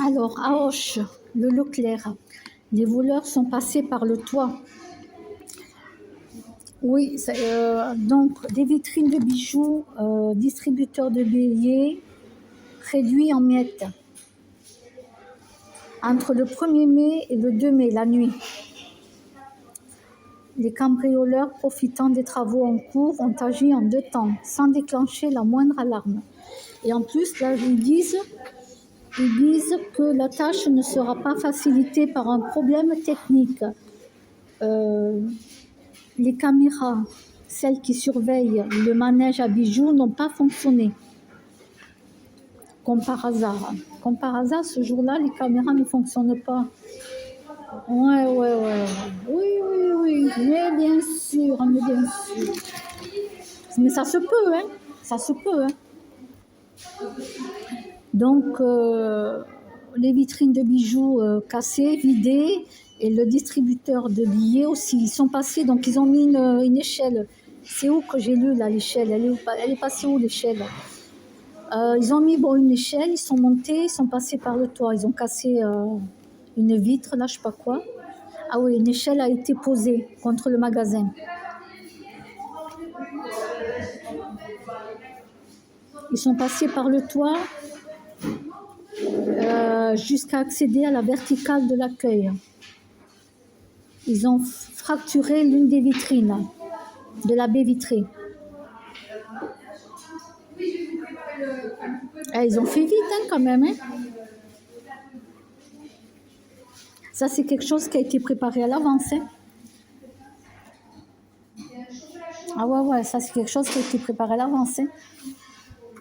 Alors, à Auch, le Leclerc, les voleurs sont passés par le toit. Oui, donc des vitrines de bijoux, distributeurs de billets réduits en miettes. Entre le 1er mai et le 2 mai, la nuit, les cambrioleurs, profitant des travaux en cours, ont agi en 2 temps, sans déclencher la moindre alarme. Et en plus, là, ils disent que la tâche ne sera pas facilitée par un problème technique. Les caméras, celles qui surveillent le manège à bijoux, n'ont pas fonctionné. Comme par hasard. Comme par hasard, ce jour-là, les caméras ne fonctionnent pas. Ouais. Oui. Mais bien sûr. Mais ça se peut, hein. Ça se peut, hein. Donc, les vitrines de bijoux cassées, vidées, et le distributeur de billets aussi. Ils sont passés, donc ils ont mis une échelle. C'est où que j'ai lu là l'échelle? Elle est passée où l'échelle? Ils ont mis une échelle, ils sont montés, ils sont passés par le toit. Ils ont cassé une vitre, là, je sais pas quoi. Ah oui, une échelle a été posée contre le magasin. Ils sont passés par le toit jusqu'à accéder à la verticale de l'accueil. Ils ont fracturé l'une des vitrines de la baie vitrée. Ils ont fait vite, hein, quand même. Hein. Ça, c'est quelque chose qui a été préparé à l'avance. Hein. Ah ouais, ça, c'est quelque chose qui a été préparé à l'avance. Hein.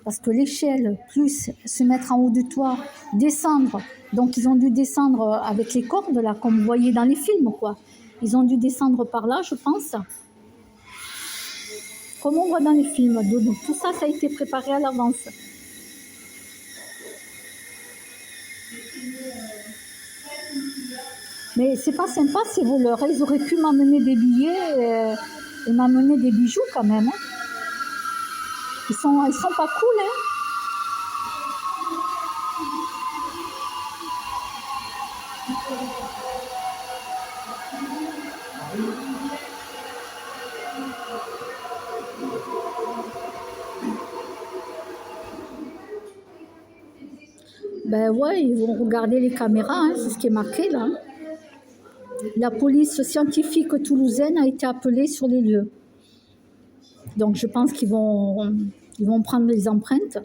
Parce que l'échelle, plus se mettre en haut du toit, descendre. Donc, ils ont dû descendre avec les cordes, là, comme vous voyez dans les films, quoi. Ils ont dû descendre par là, je pense. Comme on voit dans les films. Donc, tout ça, ça a été préparé à l'avance. Mais c'est pas sympa, ces voleurs. Ils auraient pu m'amener des billets et m'amener des bijoux, quand même. Hein. Ils sont pas cool, hein. Ben ouais, ils vont regarder les caméras, hein, c'est ce qui est marqué là. La police scientifique toulousaine a été appelée sur les lieux. Donc je pense qu'ils vont prendre les empreintes.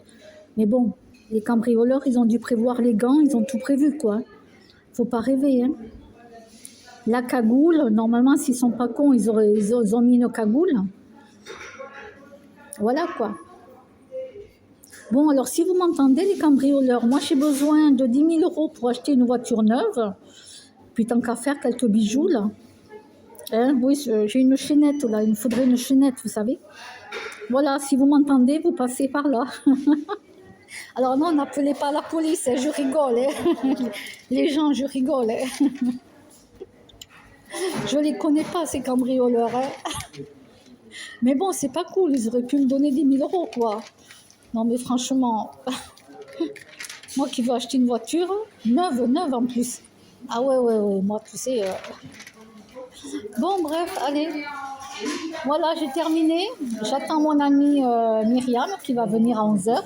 Mais bon, les cambrioleurs, ils ont dû prévoir les gants, ils ont tout prévu, quoi. Faut pas rêver, hein. La cagoule, normalement, s'ils sont pas cons, ils ont mis une cagoule. Voilà, quoi. Bon, alors si vous m'entendez, les cambrioleurs, moi j'ai besoin de 10 000 € pour acheter une voiture neuve. Puis tant qu'à faire, quelques bijoux, là. Hein, oui, j'ai une chaînette, là. Il me faudrait une chaînette, vous savez. Voilà, si vous m'entendez, vous passez par là. Alors non, n'appelez pas la police, hein, je rigole. Hein. Les gens, je rigole. Hein. Je les connais pas, ces cambrioleurs. Hein. Mais bon, c'est pas cool, ils auraient pu me donner 10 000 €, quoi. Non, mais franchement, moi qui veux acheter une voiture, neuve en plus. Ah ouais, moi, tu sais... Bon, bref, allez. Voilà, j'ai terminé. J'attends mon amie Myriam qui va venir à 11h.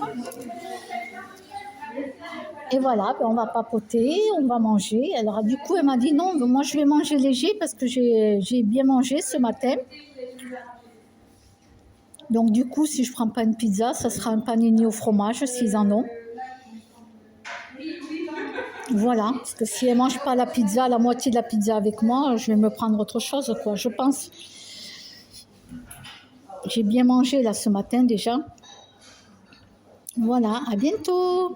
Et voilà, on va papoter, on va manger. Alors, du coup, elle m'a dit non, moi je vais manger léger parce que j'ai bien mangé ce matin. Donc, du coup, si je ne prends pas une pizza, ça sera un panini au fromage, s'ils en ont. Voilà, parce que si elle ne mange pas la pizza, la moitié de la pizza avec moi, je vais me prendre autre chose, quoi, je pense. J'ai bien mangé là ce matin déjà. Voilà, à bientôt.